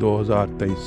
2023,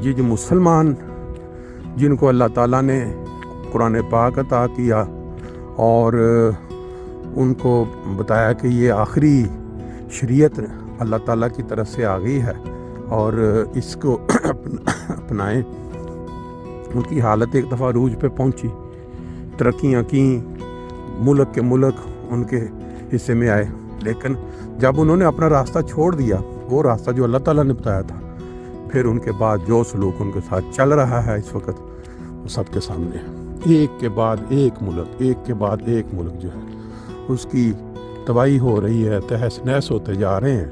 یہ جو مسلمان جن کو اللہ تعالیٰ نے قرآن پاک عطا کیا اور ان کو بتایا کہ یہ آخری شریعت اللہ تعالیٰ کی طرف سے آ گئی ہے اور اس کو اپنائیں، ان کی حالت ایک دفعہ عروج پہ پہنچی، ترقیاں کیں، ملک کے ملک ان کے حصے میں آئے، لیکن جب انہوں نے اپنا راستہ چھوڑ دیا، وہ راستہ جو اللہ تعالیٰ نے بتایا تھا، پھر ان کے بعد جو سلوک ان کے ساتھ چل رہا ہے اس وقت وہ سب کے سامنے ہے۔ ایک کے بعد ایک ملک، ایک کے بعد ایک ملک جو ہے اس کی تباہی ہو رہی ہے، تہس نہس ہوتے جا رہے ہیں،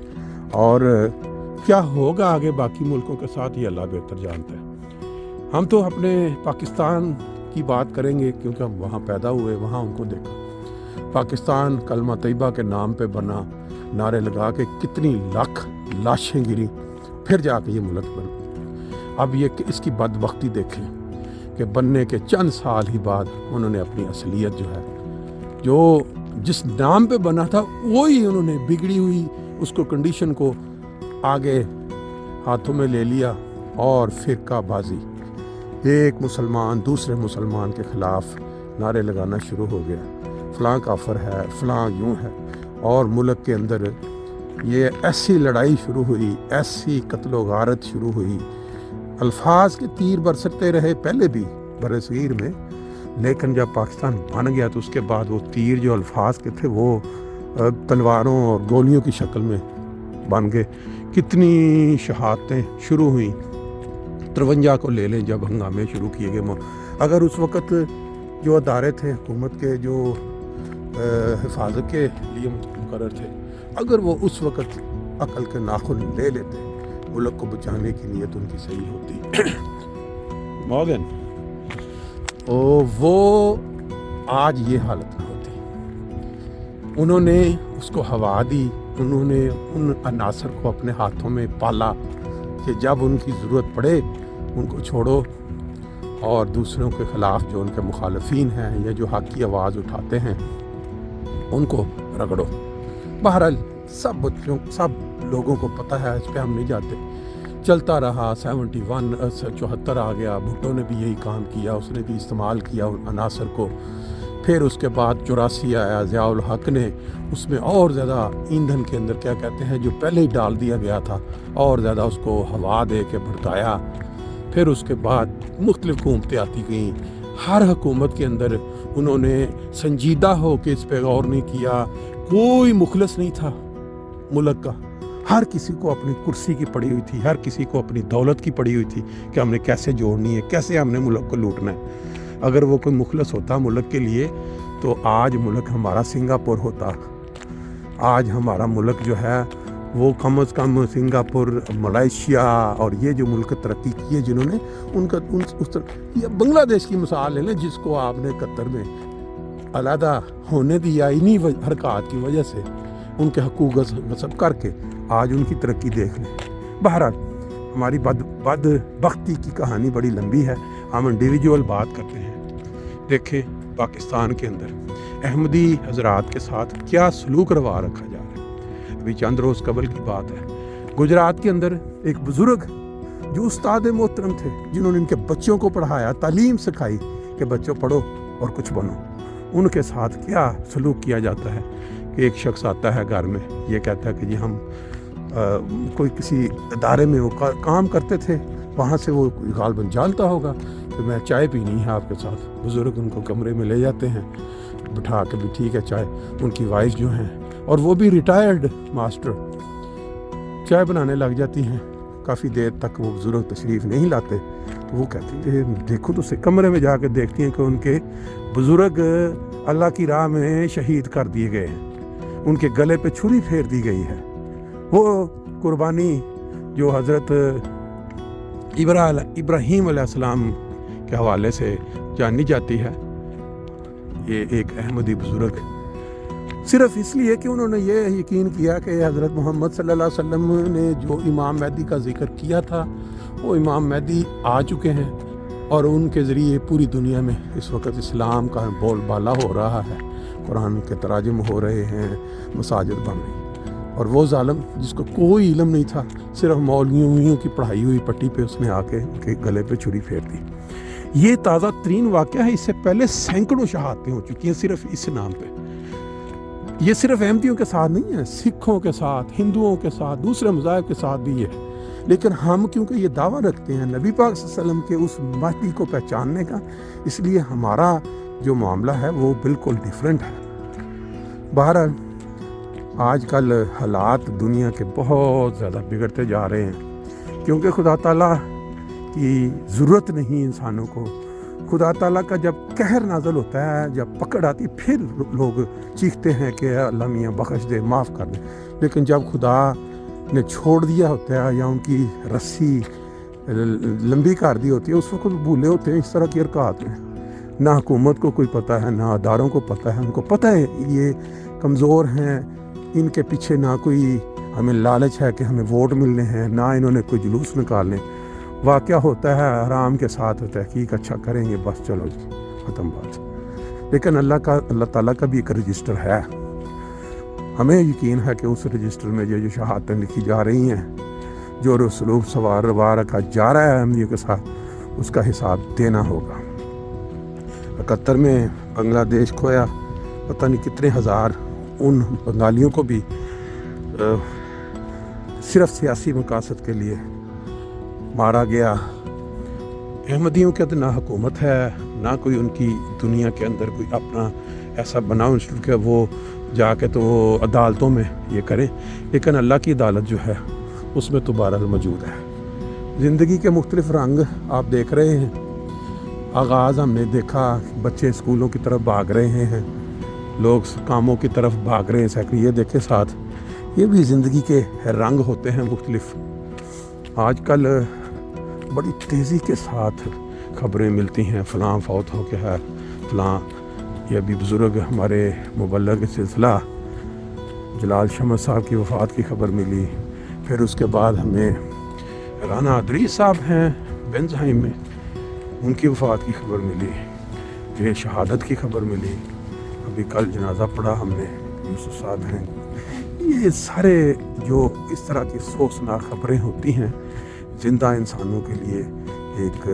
اور کیا ہوگا آگے باقی ملکوں کے ساتھ یہ اللہ بہتر جانتا ہے۔ ہم تو اپنے پاکستان کی بات کریں گے کیونکہ ہم وہاں پیدا ہوئے، وہاں ان کو دیکھا۔ پاکستان کلمہ طیبہ کے نام پہ بنا، نعرے لگا کے کتنی لاکھ لاشیں گری، پھر جا کے یہ ملک بنا۔ اب یہ اس کی بدبختی دیکھیں کہ بننے کے چند سال ہی بعد انہوں نے اپنی اصلیت جو ہے، جو جس نام پہ بنا تھا وہی انہوں نے بگڑی ہوئی اس کو کنڈیشن کو آگے ہاتھوں میں لے لیا، اور فرقہ بازی، ایک مسلمان دوسرے مسلمان کے خلاف نعرے لگانا شروع ہو گیا، فلاں کافر ہے، فلاں یوں ہے، اور ملک کے اندر یہ ایسی لڑائی شروع ہوئی، ایسی قتل و غارت شروع ہوئی۔ الفاظ کے تیر برستے رہے پہلے بھی برصغیر میں، لیکن جب پاکستان بن گیا تو اس کے بعد وہ تیر جو الفاظ کے تھے وہ تلواروں اور گولیوں کی شکل میں بن گئے۔ کتنی شہادتیں شروع ہوئیں، 53 کو لے لیں جب ہنگامے شروع کیے گئے۔ اگر اس وقت جو ادارے تھے حکومت کے جو حفاظت کے لیے مقرر تھے، اگر وہ اس وقت عقل کے ناخن لے لیتے، ملک کو بچانے کی نیت ان کی صحیح ہوتی، مورگن، وہ آج یہ حالت نہ ہوتی۔ انہوں نے اس کو ہوا دی، انہوں نے ان عناصر کو اپنے ہاتھوں میں پالا کہ جب ان کی ضرورت پڑے ان کو چھوڑو، اور دوسروں کے خلاف جو ان کے مخالفین ہیں یا جو حق کی آواز اٹھاتے ہیں ان کو رگڑو۔ بہرحال سب بچوں، سب لوگوں کو پتہ ہے، اس پہ ہم نہیں جاتے۔ چلتا رہا، 74 آ گیا، بھٹو نے بھی یہی کام کیا، اس نے بھی استعمال کیا ان عناصر کو۔ پھر اس کے بعد 84 آیا، ضیاء الحق نے اس میں اور زیادہ ایندھن کے اندر کیا کہتے ہیں جو پہلے ہی ڈال دیا گیا تھا، اور زیادہ اس کو ہوا دے کے بھڑکایا۔ پھر اس کے بعد مختلف حکومتیں آتی گئیں، ہر حکومت کے اندر انہوں نے سنجیدہ ہو کے اس پہ غور نہیں کیا، کوئی مخلص نہیں تھا ملک کا، ہر کسی کو اپنی کرسی کی پڑی ہوئی تھی، ہر کسی کو اپنی دولت کی پڑی ہوئی تھی کہ ہم نے کیسے جوڑنی ہے، کیسے ہم نے ملک کو لوٹنا ہے۔ اگر وہ کوئی مخلص ہوتا ملک کے لیے تو آج ملک ہمارا سنگاپور ہوتا، آج ہمارا ملک جو ہے وہ کم از کم سنگاپور، ملائیشیا اور یہ جو ملک ترقی کی ہے جنہوں نے ان کا یہ بنگلہ دیش کی مثال لے لیں، جس کو آپ نے 71 میں علیحدہ ہونے دیا انہی حرکات کی وجہ سے، ان کے حقوق غصب کر کے آج ان کی ترقی دیکھ لیں۔ بہرحال ہماری بدبختی کی کہانی بڑی لمبی ہے، ہم انڈیویجول بات کرتے ہیں۔ دیکھیں پاکستان کے اندر احمدی حضرات کے ساتھ کیا سلوک روا رکھا جا رہا ہے۔ ابھی چند روز قبل کی بات ہے، گجرات کے اندر ایک بزرگ جو استاد محترم تھے، جنہوں نے ان کے بچوں کو پڑھایا، تعلیم سکھائی کہ بچوں پڑھو اور کچھ بنو، ان کے ساتھ کیا سلوک کیا جاتا ہے کہ ایک شخص آتا ہے گھر میں، یہ کہتا ہے کہ جی ہم کوئی کسی ادارے میں وہ کام کرتے تھے، وہاں سے وہ غالباً جانتا ہوگا کہ میں چائے پینی ہے آپ کے ساتھ۔ بزرگ ان کو کمرے میں لے جاتے ہیں، بٹھا کے بھی ٹھیک ہے چائے، ان کی وائف جو ہیں اور وہ بھی ریٹائرڈ ماسٹر چائے بنانے لگ جاتی ہیں۔ کافی دیر تک وہ بزرگ تشریف نہیں لاتے تو وہ کہتی ہیں دیکھو تو کمرے میں جا کے دیکھتی ہیں کہ ان کے بزرگ اللہ کی راہ میں شہید کر دیے گئے ہیں، ان کے گلے پہ چھری پھیر دی گئی ہے۔ وہ قربانی جو حضرت ابراہیم علیہ السلام کے حوالے سے جانی جاتی ہے، یہ ایک احمدی بزرگ صرف اس لیے کہ انہوں نے یہ یقین کیا کہ حضرت محمد صلی اللہ علیہ وسلم نے جو امام مہدی کا ذکر کیا تھا وہ امام مہدی آ چکے ہیں، اور ان کے ذریعے پوری دنیا میں اس وقت اسلام کا بول بالا ہو رہا ہے، قرآن کے تراجم ہو رہے ہیں، مساجد بن رہی، اور وہ ظالم جس کو کوئی علم نہیں تھا، صرف مولویوں کی پڑھائی ہوئی پٹی پہ اس نے آ کے ان کے گلے پہ چھری پھیر دی۔ یہ تازہ ترین واقعہ ہے، اس سے پہلے سینکڑوں شہادتیں ہو چکی ہیں صرف اس نام پہ۔ یہ صرف احمدیوں کے ساتھ نہیں ہے، سکھوں کے ساتھ، ہندوؤں کے ساتھ، دوسرے مذاہب کے ساتھ بھی ہے۔ لیکن ہم کیونکہ یہ دعویٰ رکھتے ہیں نبی پاک صلی اللہ علیہ وسلم کے اس مہدی کو پہچاننے کا، اس لیے ہمارا جو معاملہ ہے وہ بالکل ڈیفرنٹ ہے۔ بہرحال آج کل حالات دنیا کے بہت زیادہ بگڑتے جا رہے ہیں، کیونکہ خدا تعالیٰ کی ضرورت نہیں انسانوں کو۔ خدا تعالیٰ کا جب قہر نازل ہوتا ہے، جب پکڑ آتی، پھر لوگ چیختے ہیں کہ اللہ میاں بخش دے، معاف کر دے۔ لیکن جب خدا نے چھوڑ دیا ہوتا ہے یا ان کی رسی لمبی کر دی ہوتی ہے، اس وقت بھولے ہوتے ہیں اس طرح کی حرکات میں۔ نہ حکومت کو کوئی پتہ ہے، نہ اداروں کو پتہ ہے، ان کو پتہ ہے یہ کمزور ہیں، ان کے پیچھے نہ کوئی ہمیں لالچ ہے کہ ہمیں ووٹ ملنے ہیں، نہ انہوں نے کوئی جلوس نکالنے۔ واقعہ ہوتا ہے آرام کے ساتھ، تحقیق اچھا کریں گے، بس چلو جی ختم بات۔ لیکن اللہ تعالیٰ کا بھی ایک رجسٹر ہے، ہمیں یقین ہے کہ اس رجسٹر میں جو شہادتیں لکھی جا رہی ہیں، جو سلوک سوار روا رکھا جا رہا ہے احمدیوں کے ساتھ، اس کا حساب دینا ہوگا۔ 71 میں بنگلہ دیش کھویا، پتہ نہیں کتنے ہزار ان بنگالیوں کو بھی صرف سیاسی مقاصد کے لیے مارا گیا۔ احمدیوں کے نہ حکومت ہے، نہ کوئی ان کی دنیا کے اندر کوئی اپنا ایسا بناؤ انسٹیٹیوٹ کہ وہ جا کے تو وہ عدالتوں میں یہ کریں، لیکن اللہ کی عدالت جو ہے اس میں تو بہرحال موجود ہے۔ زندگی کے مختلف رنگ آپ دیکھ رہے ہیں۔ آغاز ہم نے دیکھا، بچے اسکولوں کی طرف بھاگ رہے ہیں، لوگ کاموں کی طرف بھاگ رہے ہیں، سیکٹری یہ دیکھے ساتھ، یہ بھی زندگی کے رنگ ہوتے ہیں مختلف۔ آج کل بڑی تیزی کے ساتھ خبریں ملتی ہیں، فلاں فوت ہو گیا ہے، فلاں۔ یہ ابھی بزرگ ہمارے مبلغ سلسلہ جلال شمس صاحب کی وفات کی خبر ملی، پھر اس کے بعد ہمیں رانا ادریس صاحب ہیں بنزہائم میں، ان کی وفات کی خبر ملی، یہ شہادت کی خبر ملی، ابھی کل جنازہ پڑھا ہم نے، یوسف صاحب ہیں۔ یہ سارے جو اس طرح کی افسوسناک خبریں ہوتی ہیں، زندہ انسانوں کے لیے ایک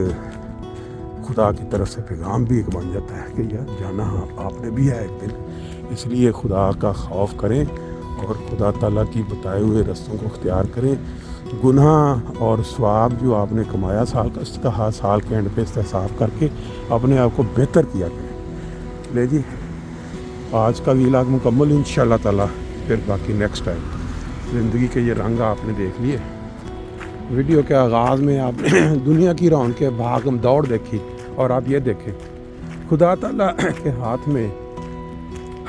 خدا کی طرف سے پیغام بھی ایک بن جاتا ہے کہ یار جانا آپ نے بھی ہے ایک دن۔ اس لیے خدا کا خوف کریں اور خدا تعالیٰ کی بتائے ہوئے رستوں کو اختیار کریں۔ گناہ اور ثواب جو آپ نے کمایا سال کا، اس کا سال کے اینڈ پہ احتساب کر کے اپنے آپ کو بہتر کیا کریں۔ لے جی آج کا ویلاگ مکمل، انشاءاللہ تعالیٰ پھر باقی نیکسٹ ٹائم۔ زندگی کے یہ رنگ آپ نے دیکھ لیے۔ ویڈیو کے آغاز میں آپ نے دنیا کی رونقیں بھاگم دوڑ دیکھی، اور آپ یہ دیکھیں خدا تعالیٰ کے ہاتھ میں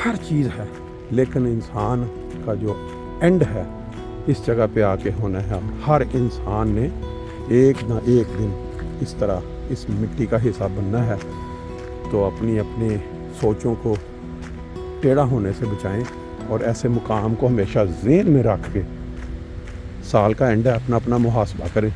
ہر چیز ہے، لیکن انسان کا جو اینڈ ہے اس جگہ پہ آ کے ہونا ہے۔ ہر انسان نے ایک نہ ایک دن اس طرح اس مٹی کا حصہ بننا ہے، تو اپنی سوچوں کو ٹیڑھا ہونے سے بچائیں، اور ایسے مقام کو ہمیشہ ذہن میں رکھ کے سال کا اینڈ ہے، اپنا محاسبہ کریں۔